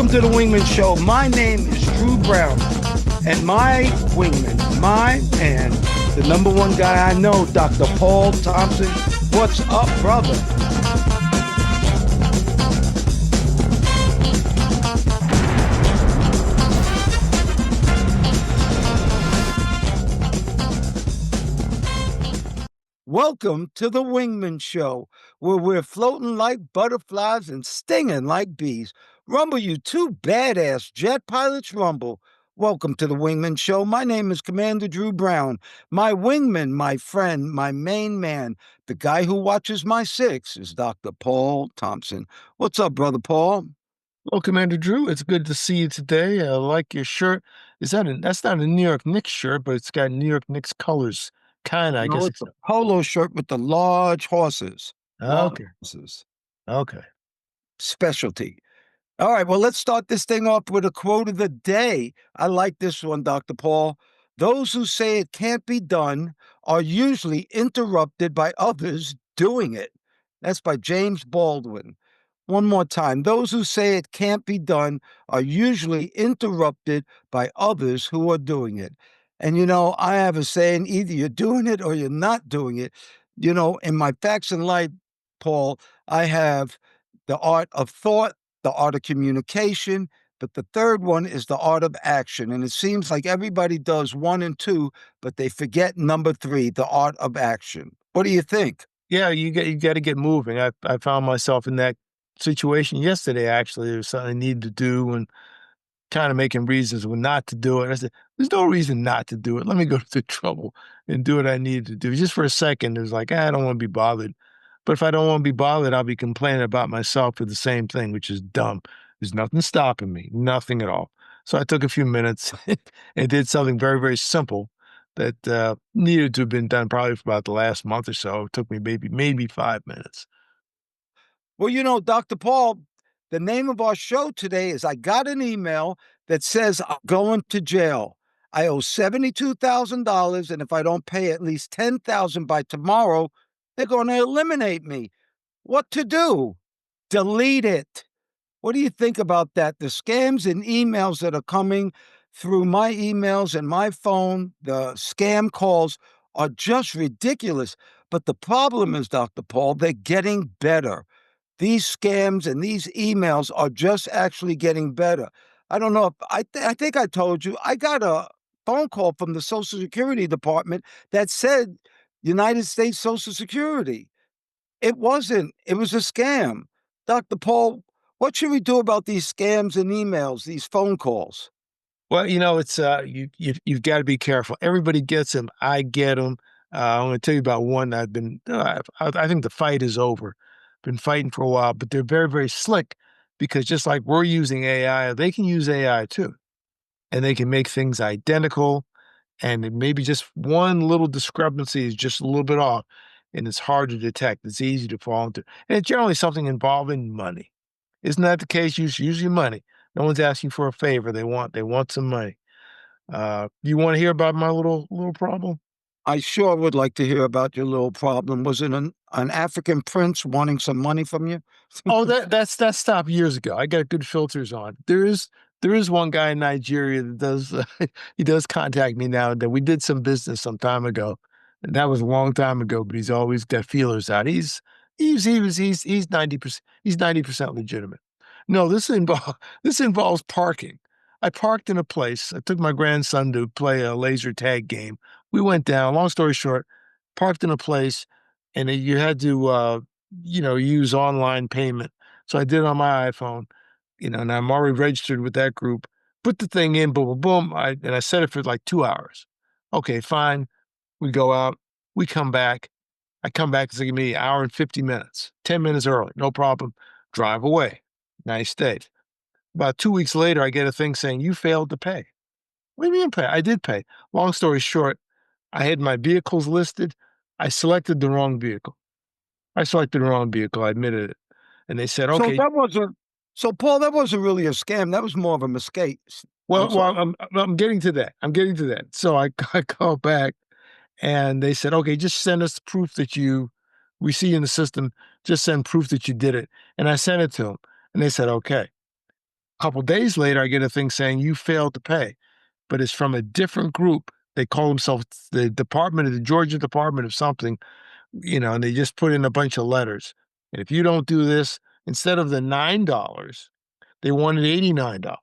Welcome to the Wingmen Show. My name is Drew Brown, and my wingman, my man, the number one guy I know, Dr. Paul Thompson. What's up, brother? Welcome to the Wingmen Show, where we're floating like butterflies and stinging like bees. Rumble, you two badass jet pilots, rumble. Welcome to the Wingmen Show. My name is Commander Drew Brown. My wingman, my friend, my main man, the guy who watches my six is Dr. Paul Thompson. What's up, brother Paul? Well, Commander Drew, it's good to see you today. I like your shirt. That's not a New York Knicks shirt, but it's got New York Knicks colors. Kind of, I No, guess it's it's a polo shirt with the large horses. Large okay. horses. Okay. Specialty. All right, well, let's start this thing off with a quote of the day. I like this one, Dr. Paul. Those who say it can't be done are usually interrupted by others doing it. That's by James Baldwin. One more time. Those who say it can't be done are usually interrupted by others who are doing it. And, I have a saying, either you're doing it or you're not doing it. In my Facts in Life, Paul, I have the art of thought, the art of communication, but the third one is the art of action. And it seems like everybody does one and two, but they forget number three, the art of action. What do you think? Yeah, you got to get moving. I found myself in that situation yesterday. Actually, there was something I needed to do, and kind of making reasons not to do it. I said, "There's no reason not to do it. Let me go to the trouble and do what I need to do." Just for a second, it was like, I don't want to be bothered. But if I don't want to be bothered, I'll be complaining about myself for the same thing, which is dumb. There's nothing stopping me, nothing at all. So I took a few minutes and did something very, very simple that needed to have been done probably for about the last month or so. It took me maybe 5 minutes. Well, Dr. Paul, the name of our show today is I got an email that says I'm going to jail. I owe $72,000, and if I don't pay at least $10,000 by tomorrow, they're going to eliminate me. What to do? Delete it. What do you think about that? The scams and emails that are coming through my emails and my phone, the scam calls are just ridiculous. But the problem is, Dr. Paul, they're getting better. These scams and these emails are just actually getting better. I don't know if I think I told you I got a phone call from the Social Security Department that said United States Social Security. It wasn't. It was a scam. Dr. Paul, what should we do about these scams and emails, these phone calls? Well, it's you've got to be careful. Everybody gets them. I get them. I'm going to tell you about one I've been. I think the fight is over. Been fighting for a while, but they're very, very slick because just like we're using AI, they can use AI too, and they can make things identical. And it maybe just one little discrepancy is just a little bit off, and it's hard to detect. It's easy to fall into, and it's generally something involving money. Isn't that the case? Usually money. No one's asking for a favor. They want some money. You want to hear about my little problem? I sure would like to hear about your little problem. Was it an African prince wanting some money from you? Oh, that stopped years ago. I got good filters on. There is one guy in Nigeria that does he does contact me now that we did some business some time ago. And that was a long time ago, but he's always got feelers out. He's 90% legitimate. No, this involves parking. I parked in a place. I took my grandson to play a laser tag game. We went down, long story short, parked in a place, and you had to use online payment. So I did it on my iPhone, and I'm already registered with that group. Put the thing in, boom, boom, boom. I set it for like 2 hours. Okay, fine. We go out, we come back. I come back, it's like me, hour and 50 minutes, 10 minutes early, no problem. Drive away. Nice day. About 2 weeks later, I get a thing saying, you failed to pay. What do you mean pay? I did pay. Long story short, I had my vehicles listed. I selected the wrong vehicle. I admitted it. And they said, So okay, that wasn't so Paul, that wasn't really a scam. That was more of a mistake. I'm well, sorry. I'm getting to that. I'm getting to that. So I called back and they said, okay, just send us proof that we see in the system, just send proof that you did it. And I sent it to them and they said, okay. couple days later, I get a thing saying you failed to pay, but it's from a different group. They call themselves the Department of the Georgia Department of something, and they just put in a bunch of letters. And if you don't do this, instead of the $9, they wanted $89.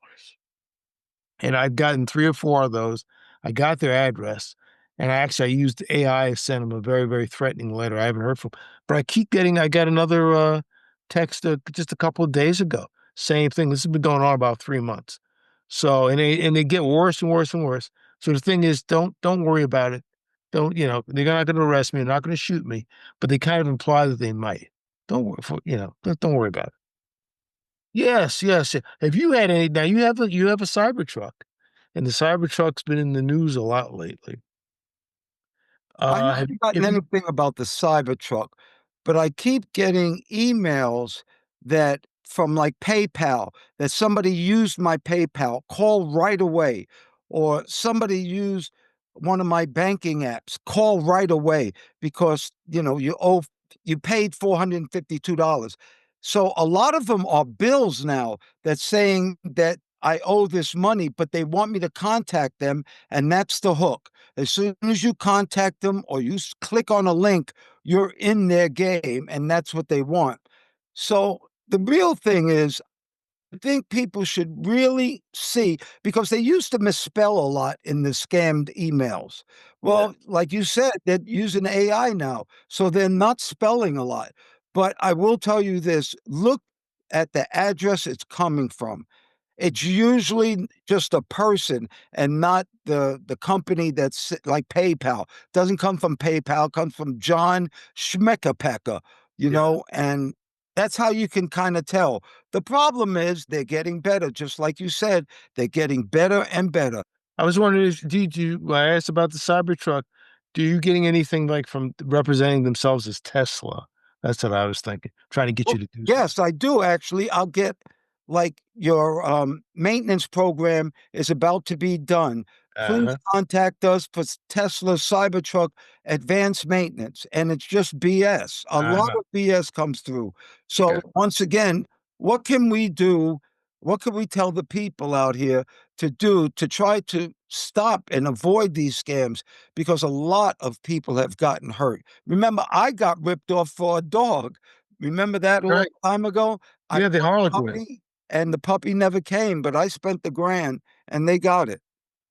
And I've gotten 3 or 4 of those. I got their address, and I used AI to send them a very, very threatening letter. I haven't heard from, but I got another text just a couple of days ago. Same thing. This has been going on about 3 months. So, and they get worse and worse and worse. So the thing is, don't worry about it. Don't, they're not going to arrest me. They're not going to shoot me, but they kind of imply that they might. Don't worry, don't worry about it. Yes, yes. Have you had any now you have a Cybertruck, and the Cybertruck's been in the news a lot lately. I Have haven't gotten have you anything about the Cybertruck, but I keep getting emails that from like PayPal that somebody used my PayPal, call right away, or somebody used one of my banking apps, call right away because you paid $452. So a lot of them are bills now that's saying that I owe this money, but they want me to contact them, and that's the hook. As soon as you contact them or you click on a link, you're in their game, and that's what they want. So the real thing is, I think people should really see because they used to misspell a lot in the scammed emails. Yeah. Well, like you said, they're using AI now, so they're not spelling a lot. But I will tell you this, look at the address it's coming from. It's usually just a person and not the company that's like PayPal. Doesn't come from PayPal, comes from John Schmeckerpecker, Yeah. and that's how you can kind of tell. The problem is they're getting better, just like you said, they're getting better and better. I was wondering if when I asked about the Cybertruck, do you getting anything like from representing themselves as Tesla? That's what I was thinking, trying to get Well, you to do something. yes, I do actually. I'll get like your maintenance program is about to be done. Please Uh-huh. contact us for Tesla Cybertruck advanced maintenance. And it's just BS. A lot Uh-huh. of BS comes through. Okay. So, once again, what can we do? What can we tell the people out here to do to try to stop and avoid these scams? Because a lot of people have gotten hurt. Remember, I got ripped off for a dog. Remember that a long Right. time ago? I Yeah, the bought a Harlequin. puppy and the puppy never came, but I spent the grand and they got it.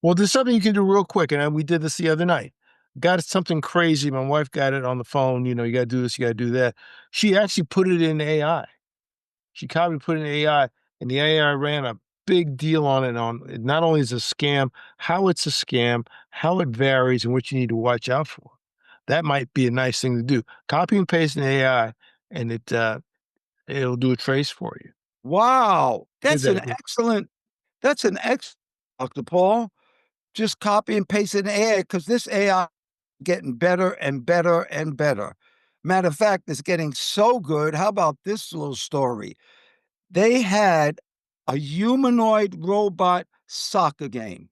Well, there's something you can do real quick, and we did this the other night. Got something crazy. My wife got it on the phone. You got to do this, you got to do that. She actually put it in AI. She copied, put it in AI, and the AI ran a big deal on it. Not only is it a scam, how it's a scam, how it varies, and what you need to watch out for. That might be a nice thing to do. Copy and paste in AI, and it'll do a trace for you. Wow. Did that. That's an excellent, Dr. Paul. Just copy and paste it in AI because this AI is getting better and better and better. Matter of fact, it's getting so good. How about this little story? They had a humanoid robot soccer game.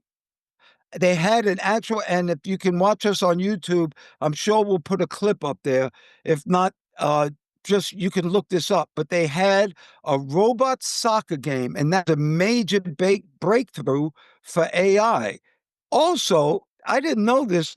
They had an actual, and if you can watch us on YouTube, I'm sure we'll put a clip up there. If not, just you can look this up. But they had a robot soccer game, and that's a major breakthrough for AI. Also, I didn't know this.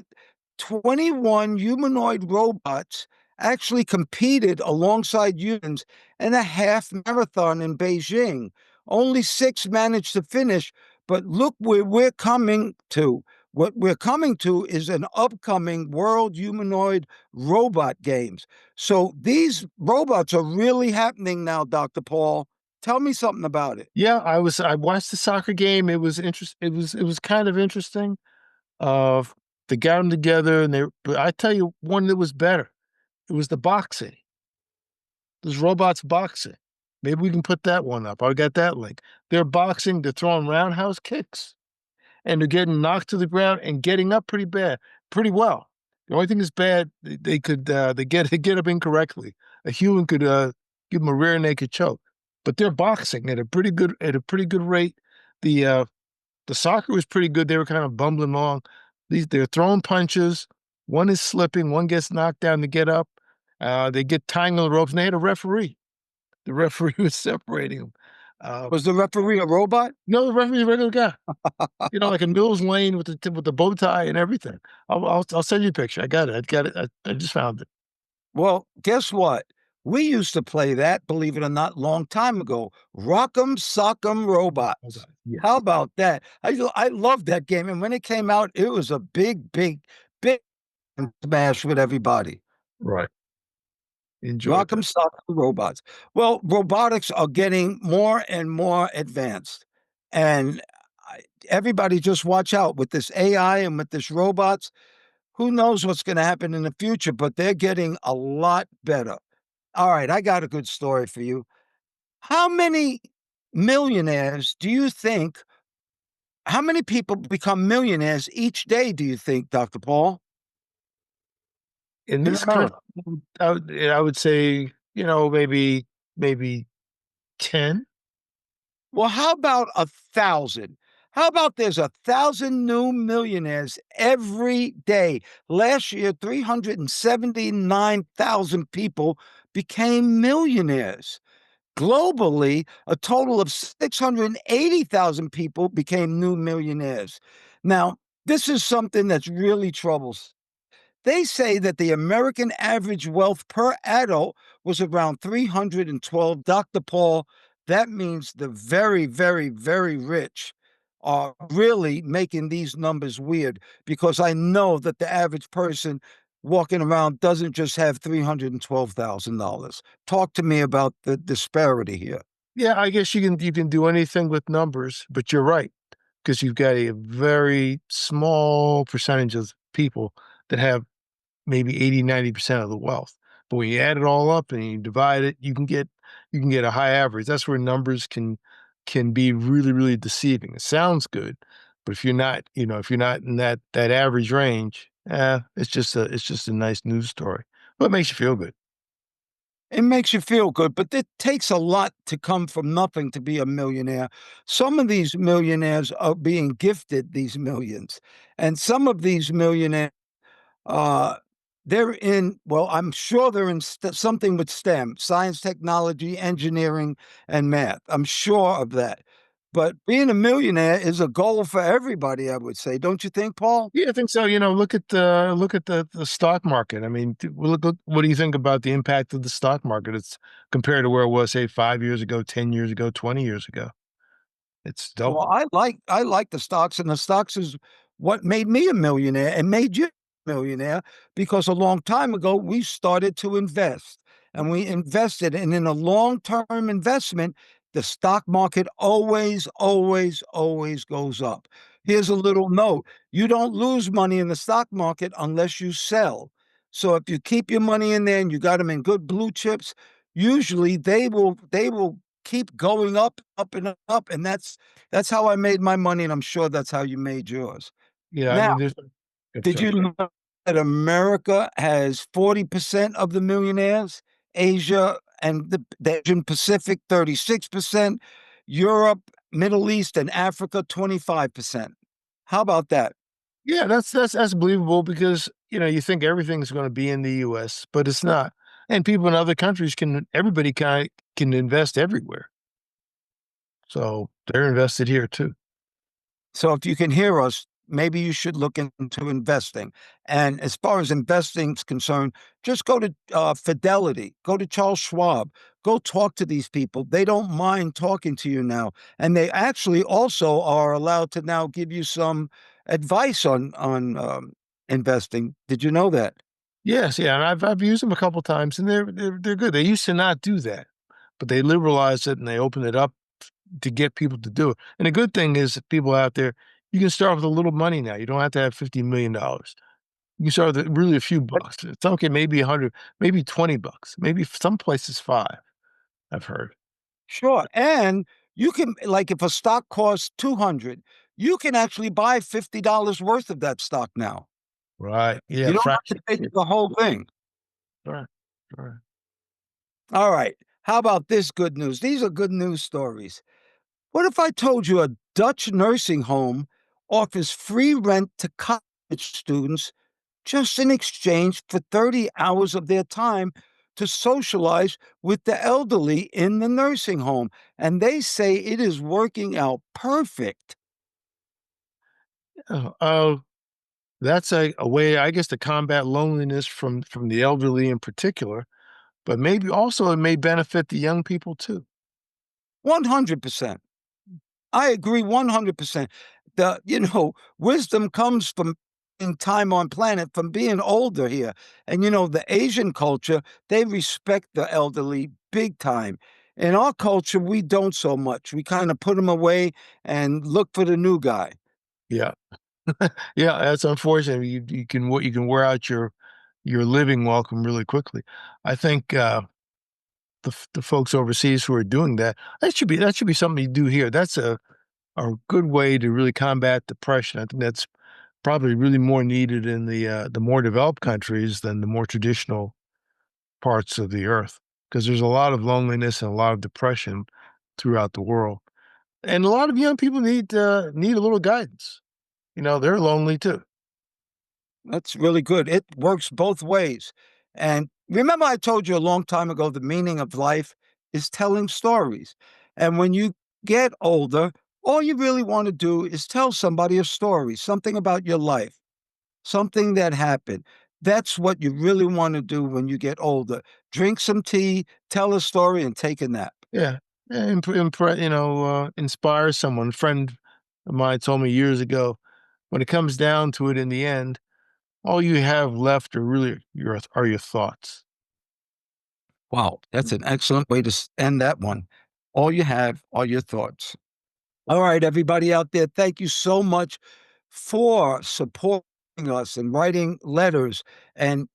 21 humanoid robots actually competed alongside humans in a half marathon in Beijing. Only 6 managed to finish, but look where we're coming to. What we're coming to is an upcoming World Humanoid Robot Games. So these robots are really happening now, Dr. Paul. Tell me something about it. Yeah, I watched the soccer game. It was interest. It was kind of interesting. Uh, they got them together, but I tell you, one that was better. It was the boxing. There's robots boxing. Maybe we can put that one up. I got that link. They're boxing, they're throwing roundhouse kicks, and they're getting knocked to the ground and getting up pretty well. The only thing is bad, they get up incorrectly. A human could give them a rear naked choke. But they're boxing at a pretty good rate. The uh the soccer was pretty good. They were kind of bumbling along. They're throwing punches. One is slipping, one gets knocked down to get up. They get tying on the ropes, and they had a referee. The referee was separating them. Uh, Was the referee a robot? no, the referee's a regular guy. Like in Mills Lane with the bow tie and everything. I'll send you a picture. I got it. I got it. I just found it. Well, guess what? We used to play that, believe it or not, long time ago. Rock'em Sock'em Okay. Robots. How Yes. about that? I loved that game, and when it came out, it was a big, big, big smash with everybody. Right. Enjoyed Rock'em that. Sock'em Robots. Well, robotics are getting more and more advanced, and everybody just watch out with this AI and with this robots. Who knows what's going to happen in the future? But they're getting a lot better. All right, I got a good story for you. How many millionaires do you think? How many people become millionaires each day, do you think, Dr. Paul, In in this country, America? I would say, maybe 10. Well, how about 1,000? How about there's 1,000 new millionaires every day? Last year, 379,000 people became millionaires. Globally, a total of 680,000 people became new millionaires. Now, this is something that's really troubles. They say that the American average wealth per adult was around 312. Dr. Paul, that means the very, very, very rich are really making these numbers weird because I know that the average person walking around doesn't just have $312,000. Talk to me about the disparity here. Yeah, I guess you can do anything with numbers, but you're right, because you've got a very small percentage of people that have maybe 80, 90% of the wealth. But when you add it all up and you divide it, you can get a high average. That's where numbers can be really, really deceiving. It sounds good, but if you're not in that average range, it's just a nice news story. But it makes you feel good. It makes you feel good, but it takes a lot to come from nothing to be a millionaire. Some of these millionaires are being gifted these millions, and some of these millionaires, uh, they're in, well, I'm sure they're in something with STEM, science, technology, engineering, and math. I'm sure of that. But being a millionaire is a goal for everybody, I would say. Don't you think, Paul? Yeah, I think so. Look at the stock market. I mean, look, what do you think about the impact of the stock market? It's compared to where it was, say, 5 years ago, 10 years ago, 20 years ago. It's Well, doubled. I like the stocks, and the stocks is what made me a millionaire and made you a millionaire because a long time ago we started to invest and we invested, and in a long-term investment, the stock market always, always, always goes up. Here's a little note. You don't lose money in the stock market unless you sell. So if you keep your money in there and you got them in good blue chips, usually they will keep going up, up and up, and that's how I made my money, and I'm sure that's how you made yours. Yeah, I Now, mean, I'm did you sorry. know that America has 40% of the millionaires? Asia and the Asian Pacific, 36%. Europe, Middle East, and Africa, 25%. How about that? Yeah, that's believable because you think everything's going to be in the U.S., but it's not. And people in other countries everybody kind of can invest everywhere, so they're invested here too. So if you can hear us, maybe you should look into investing. And as far as investing is concerned, just go to Fidelity, go to Charles Schwab, go talk to these people. They don't mind talking to you now, and they actually also are allowed to now give you some advice on investing. Did you know that? Yes, yeah, and I've used them a couple times, and they're good. They used to not do that, but they liberalized it and they opened it up to get people to do it. And the good thing is, that people out there, you can start with a little money now. You don't have to have $50 million. You can start with really a few bucks. It's okay, maybe 100, maybe $20, maybe some places five. I've heard. Sure. And you can, like, if a stock costs 200, you can actually buy $50 worth of that stock now. Right? Yeah, You don't have to fraction. take Yeah, the whole thing. right, right. All right. How about this good news? These are good news stories. What if I told you a Dutch nursing home offers free rent to college students just in exchange for 30 hours of their time to socialize with the elderly in the nursing home. And they say it is working out perfect. Oh, that's a way, I guess, to combat loneliness from the elderly in particular, but maybe also it may benefit the young people too. 100%. I agree 100%. Wisdom comes from in time on planet from being older here. And the Asian culture, they respect the elderly big time. In our culture, we don't so much. We kind of put them away and look for the new guy. Yeah. Yeah, that's unfortunate. You can wear out your living welcome really quickly. I think the folks overseas who are doing that, that should be something you do here. That's a good way to really combat depression. I think that's probably really more needed in the more developed countries than the more traditional parts of the earth, because there's a lot of loneliness and a lot of depression throughout the world. And a lot of young people need a little guidance. They're lonely too. That's really good. It works both ways. And remember, I told you a long time ago the meaning of life is telling stories. And when you get older, all you really want to do is tell somebody a story, something about your life, something that happened. That's what you really want to do when you get older. Drink some tea, tell a story, and take a nap. Yeah. Inspire someone. A friend of mine told me years ago, when it comes down to it in the end, all you have left are your thoughts. Wow, that's an excellent way to end that one. All you have are your thoughts. All right, everybody out there, thank you so much for supporting us and writing letters and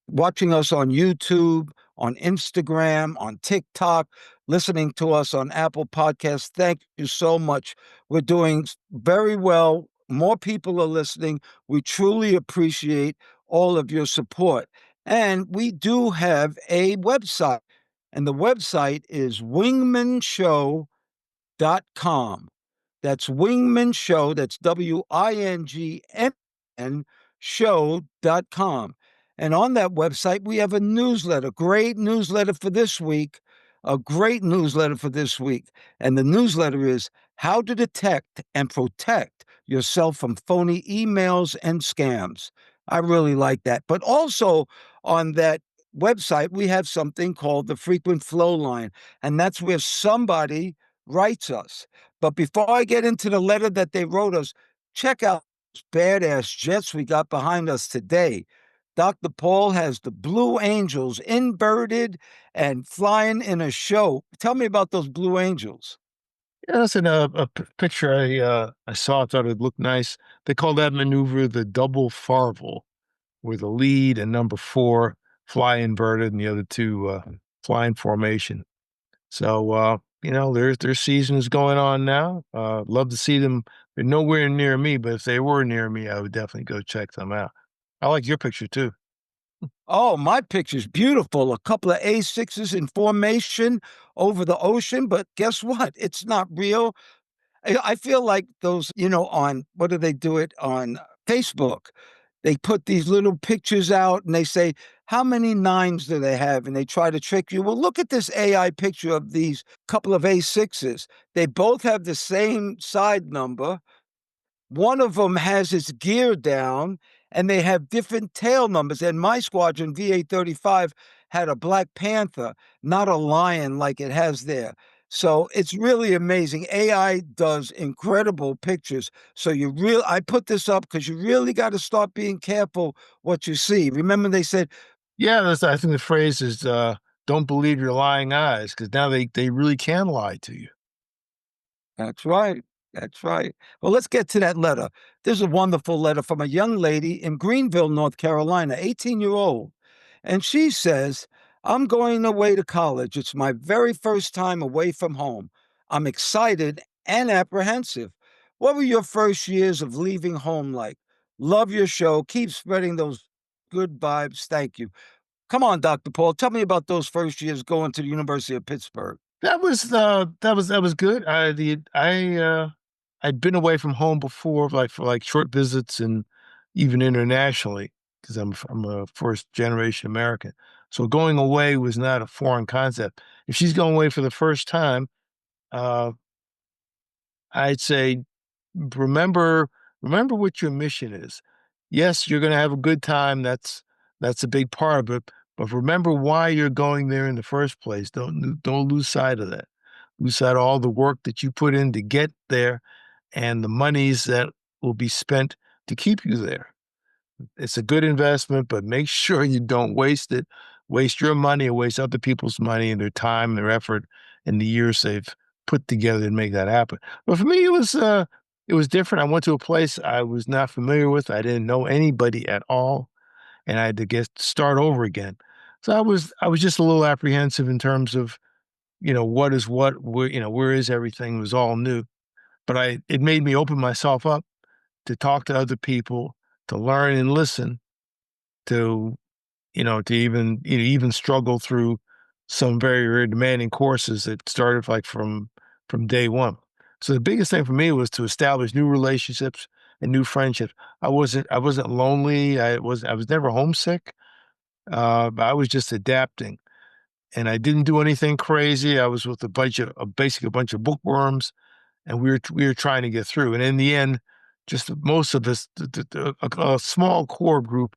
watching us on YouTube, on Instagram, on TikTok, listening to us on Apple Podcasts. Thank you so much. We're doing very well. More people are listening. We truly appreciate all of your support. And we do have a website, and the website is wingmenshow.com. That's Wingmen Show. That's WINGMN show.com. And on that website, we have a newsletter, great newsletter for this week, a great newsletter for this week. And the newsletter is How to Detect and Protect Yourself from Phony Emails and Scams. I really like that. But also on that website, we have something called the Frequent Flow Line. And that's where somebody writes us. But before I get into the letter that they wrote us, check out those badass jets we got behind us today. Dr. Paul has the Blue Angels inverted and flying in a show. Tell me about those Blue Angels. Yeah, that's picture I saw. I thought it looked nice. They call that maneuver the double farvel, where the lead and number four fly inverted and the other two fly in formation. So their season is going on now. Love to see them. They're nowhere near me, but if they were near me, I would definitely go check them out. I like your picture too. Oh, my picture's beautiful. A couple of A6s in formation over the ocean, but guess what? It's not real. I feel like those, on what do they do it on Facebook? They put these little pictures out and they say, how many nines do they have? And they try to trick you. Well, look at this AI picture of these couple of A6s. They both have the same side number. One of them has its gear down and they have different tail numbers. And my squadron, VA-35, had a Black Panther, not a lion like it has there. So it's really amazing. AI does incredible pictures. So I put this up because you really got to start being careful what you see. Remember, they said, Yeah, I think the phrase is "Don't believe your lying eyes," because now they really can lie to you. that's right. That's right. Well, let's get to that letter. There's a wonderful letter from a young lady in Greenville, North Carolina, 18-year-old. And she says, I'm going away to college. It's my very first time away from home. I'm excited and apprehensive. What were your first years of leaving home like? Love your show. Keep spreading those good vibes. Thank you. Come on, Dr. Paul. Tell me about those first years going to the University of Pittsburgh. That was good. I'd been away from home before, like for like short visits and even internationally, because I'm a first generation American. So going away was not a foreign concept. If she's going away for the first time, uh, I'd say remember remember what your mission is. Yes, you're going to have a good time. That's a big part of it. But remember why you're going there in the first place. Don't lose sight of that. Lose sight of all the work that you put in to get there and the monies that will be spent to keep you there. It's a good investment, but make sure you don't waste it, waste your money or waste other people's money and their time, their effort, and the years they've put together to make that happen. But for me, it was different. I went to a place I was not familiar with. I didn't know anybody at all, and I had to get start over again. So I was just a little apprehensive in terms of, what is what, where, where is everything? It was all new. But it made me open myself up to talk to other people, to learn and listen, to to even struggle through some very, very demanding courses that started like from day one. So the biggest thing for me was to establish new relationships and new friendships. I wasn't lonely. I was never homesick. But I was just adapting, and I didn't do anything crazy. I was with basically a bunch of bookworms, and we were trying to get through. And in the end, just most of us, a small core group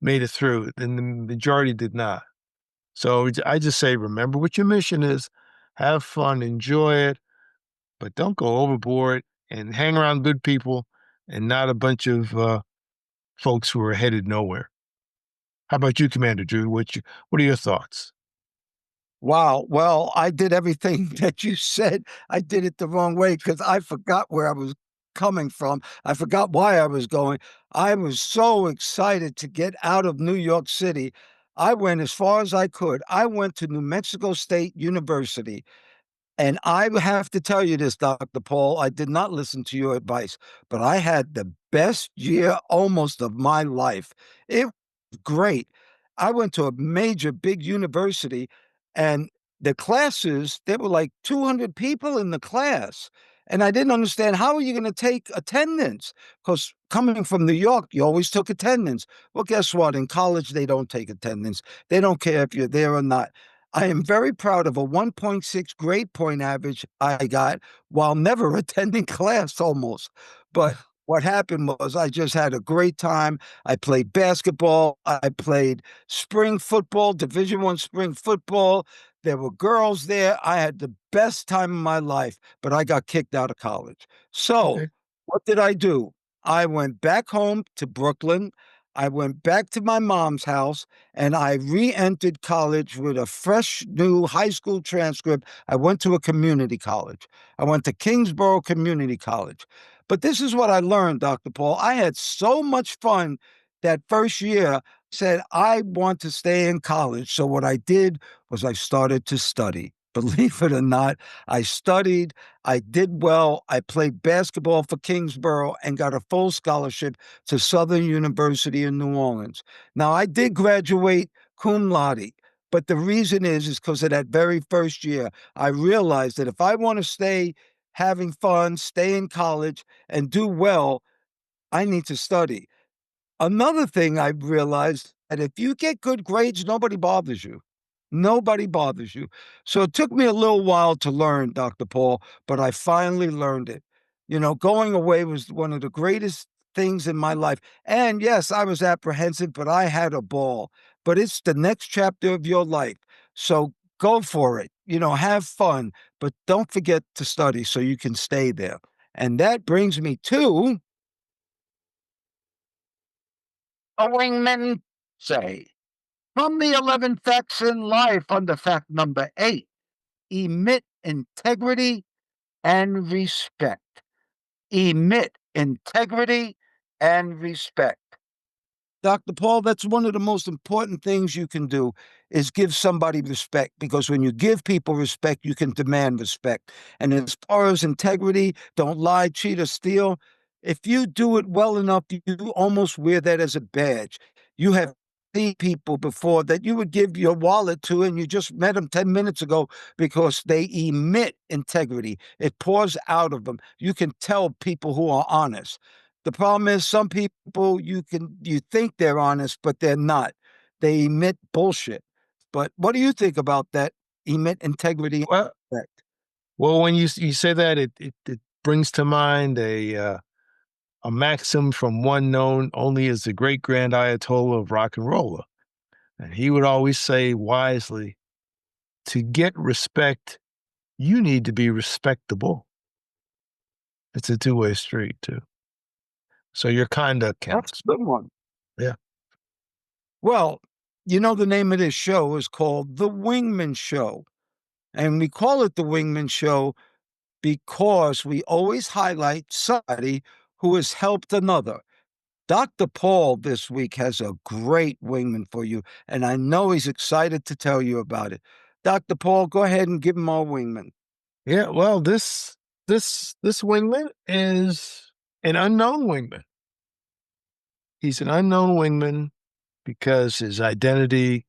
made it through, and the majority did not. So I just say, remember what your mission is, have fun, enjoy it, but don't go overboard and hang around good people and not a bunch of folks who are headed nowhere. How about you, Commander Drew? What are your thoughts? Wow. Well, I did everything that you said. I did it the wrong way because I forgot where I was coming from. I forgot why I was going. I was so excited to get out of New York City. I went as far as I could. I went to New Mexico State University. And I have to tell you this, Dr. Paul, I did not listen to your advice, but I had the best year almost of my life. It was great. I went to a major big university and the classes, there were like 200 people in the class. And I didn't understand how are you going to take attendance? Because coming from New York, you always took attendance. Well, guess what? In college, they don't take attendance. They don't care if you're there or not. I am very proud of a 1.6 grade point average I got while never attending class almost. But what happened was I just had a great time. I played basketball. I played spring football, Division I spring football. There were girls there. I had the best time of my life, but I got kicked out of college. So Okay. what did I do? I went back home to Brooklyn. I went back to my mom's house and I re entered college with a fresh new high school transcript. I went to a community college. I went to Kingsborough Community College. But this is what I learned, Dr. Paul. I had so much fun that first year, said, I want to stay in college. So what I did was I started to study. Believe it or not, I studied. I did well. I played basketball for Kingsborough and got a full scholarship to Southern University in New Orleans. Now, I did graduate cum laude, but the reason is because of that very first year, I realized that if I want to stay having fun, stay in college, and do well, I need to study. Another thing I've realized that if you get good grades, nobody bothers you. Nobody bothers you. So it took me a little while to learn, Dr. Paul, but I finally learned it. Going away was one of the greatest things in my life. And yes, I was apprehensive, but I had a ball. But it's the next chapter of your life. So go for it. Have fun, but don't forget to study so you can stay there. And that brings me to a wingman say. From the 11 facts in life, under fact number 8, emit integrity and respect. Emit integrity and respect. Dr. Paul, that's one of the most important things you can do is give somebody respect because when you give people respect, you can demand respect. And as far as integrity, don't lie, cheat, or steal. If you do it well enough, you almost wear that as a badge. You have seen people before that you would give your wallet to, and you just met them 10 minutes ago because they emit integrity. It pours out of them. You can tell people who are honest. The problem is some people you think they're honest, but they're not. They emit bullshit. But what do you think about that emit integrity Well, aspect? well, when you say that, it brings to mind a maxim from one known only as the great grand Ayatollah of rock and roll. And he would always say wisely, to get respect, you need to be respectable. It's a two-way street, too. So your conduct That's counts. a good one. Yeah. Well, you know, the name of this show is called The Wingmen Show. And we call it The Wingmen Show because we always highlight somebody who has helped another. Dr. Paul this week has a great wingman for you, and I know he's excited to tell you about it. Dr. Paul, go ahead and give him our wingman. Yeah. Well, this wingman is an unknown wingman. He's an unknown wingman because his identity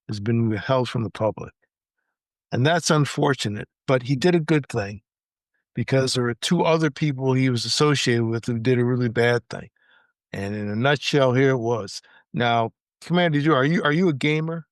has been withheld from the public. And that's unfortunate, but he did a good thing because there were two other people he was associated with who did a really bad thing. And in a nutshell, here it was. Now, Commander, are you a gamer?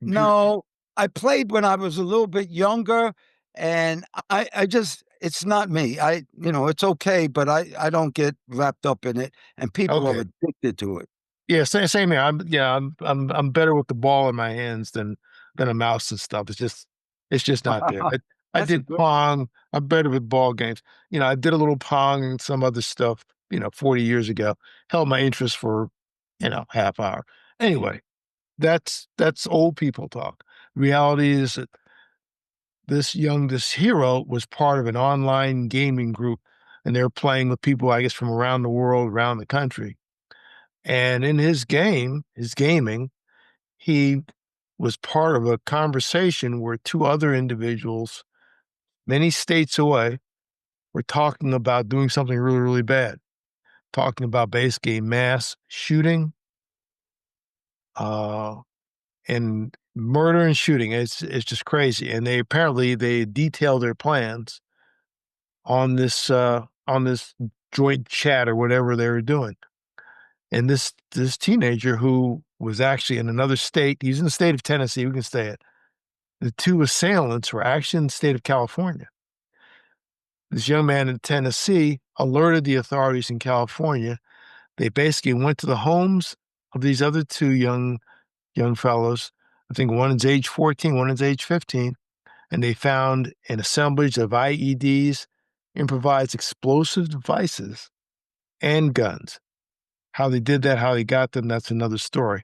Computer? No, I played when I was a little bit younger, and I just, it's not me. It's okay, but I don't get wrapped up in it, and people are Okay. addicted to it. Yeah, same here. I'm better with the ball in my hands than a mouse and stuff. It's just not there. I That's a did good. Pong. I'm better with ball games. I did a little Pong and some other stuff, 40 years ago. Held my interest for, half hour. Anyway, that's old people talk. Reality is that this hero was part of an online gaming group, and they were playing with people, I guess, from around the world, around the country. And in his gaming, he was part of a conversation where two other individuals, many states away, were talking about doing something really, really bad, talking about basically mass shooting, uh, and murder and shooting. It's just crazy. And they detailed their plans on this joint chat or whatever they were doing. And this teenager who was actually in another state, he's in the state of Tennessee, we can say it. The two assailants were actually in the state of California. This young man in Tennessee alerted the authorities in California. They basically went to the homes of these other two young fellows. I think one is age 14, one is age 15, and they found an assemblage of IEDs, improvised explosive devices, and guns. How they did that, how they got them, that's another story.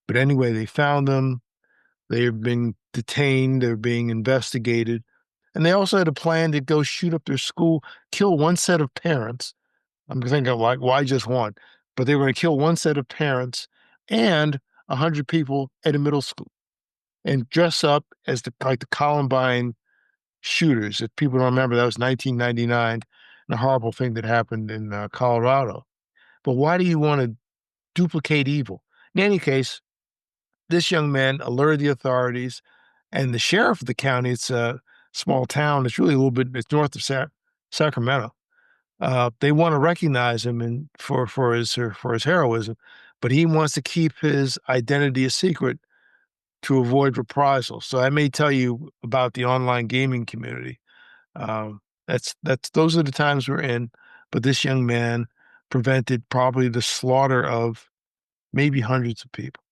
But anyway, they found them. They're being detained. They're being investigated. And they also had a plan to go shoot up their school, kill one set of parents. I'm thinking, like, why just one? But they were going to kill one set of parents and 100 people at a middle school and dress up as the Columbine shooters. If people don't remember, that was 1999, and a horrible thing that happened in Colorado. But why do you want to duplicate evil? In any case, this young man alerted the authorities and the sheriff of the county. It's a small town. It's really it's north of Sacramento. They want to recognize him and for his heroism, but he wants to keep his identity a secret to avoid reprisal. So I may tell you about the online gaming community. Those are the times we're in. But this young man prevented probably the slaughter of maybe hundreds of people.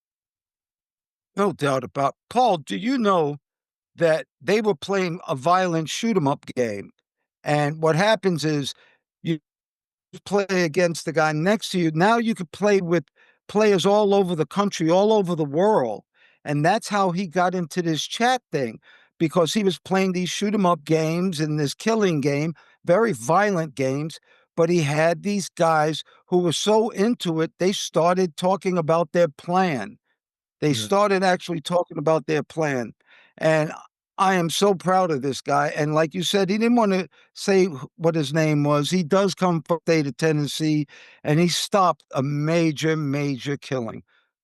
No doubt about. Paul, do you know that they were playing a violent shoot 'em up game? And what happens is you play against the guy next to you. Now you could play with players all over the country, all over the world. And that's how he got into this chat thing, because he was playing these shoot 'em up games and this killing game, very violent games. But he had these guys who were so into it, they started talking about their plan. They Yeah. started actually talking about their plan, and I am so proud of this guy, and like you said, he didn't wanna say what his name was. He does come from the state of Tennessee, and he stopped a major, major killing.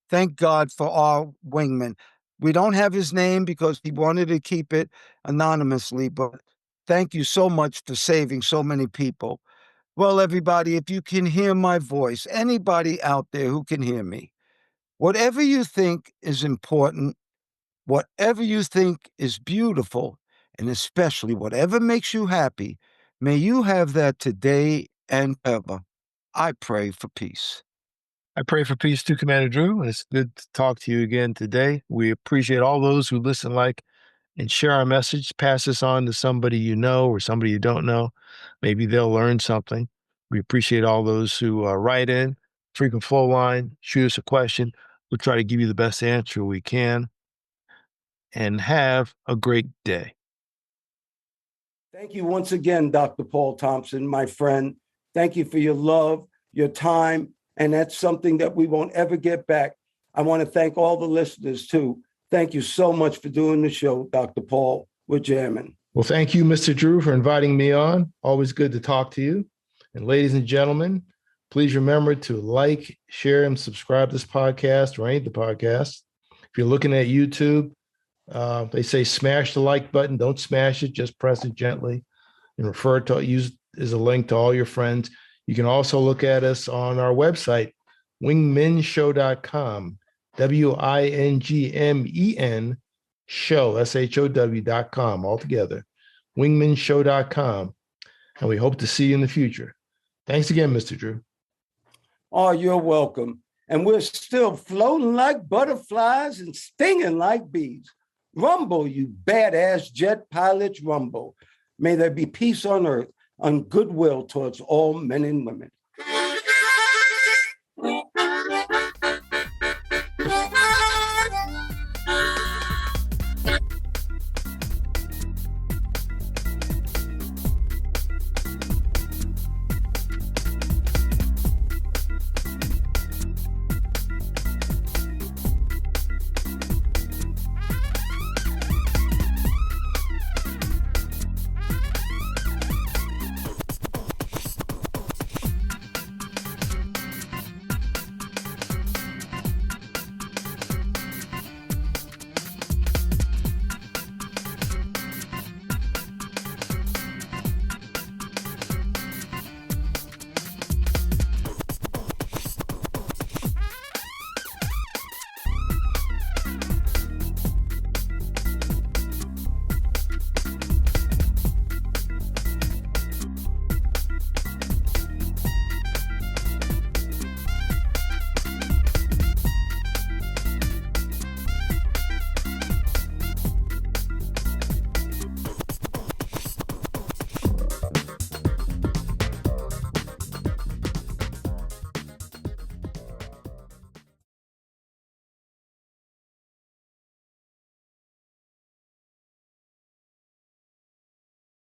Thank God for our wingman. We don't have his name because he wanted to keep it anonymously, but thank you so much for saving so many people. Well, everybody, if you can hear my voice, anybody out there who can hear me, whatever you think is important, Whatever you think is beautiful, and especially whatever makes you happy, may you have that today and ever. I pray for peace. I pray for peace too, Commander Drew. It's good to talk to you again today. We appreciate all those who listen, like, and share our message. Pass this on to somebody you know or somebody you don't know. Maybe they'll learn something. We appreciate all those who write in, frequent flow line, shoot us a question. We'll try to give you the best answer we can. And have a great day. Thank you once again, Dr. Paul Thompson, my friend. Thank you for your love, your time, and that's something that we won't ever get back. I want to thank all the listeners, too. Thank you so much for doing the show, Dr. Paul. We're jamming. Well, thank you, Mr. Drew, for inviting me on. Always good to talk to you. And ladies and gentlemen, please remember to like, share, and subscribe to this podcast or any of the podcasts. If you're looking at YouTube, they say smash the like button. Don't smash it. Just press it gently and refer to use as a link to all your friends. You can also look at us on our website, wingmenshow.com, WINGMEN show, SHOW.com, altogether, wingmenshow.com. And we hope to see you in the future. Thanks again, Mr. Drew. Oh, you're welcome. And we're still floating like butterflies and stinging like bees. Rumble, you badass jet pilots, rumble. May there be peace on earth and goodwill towards all men and women.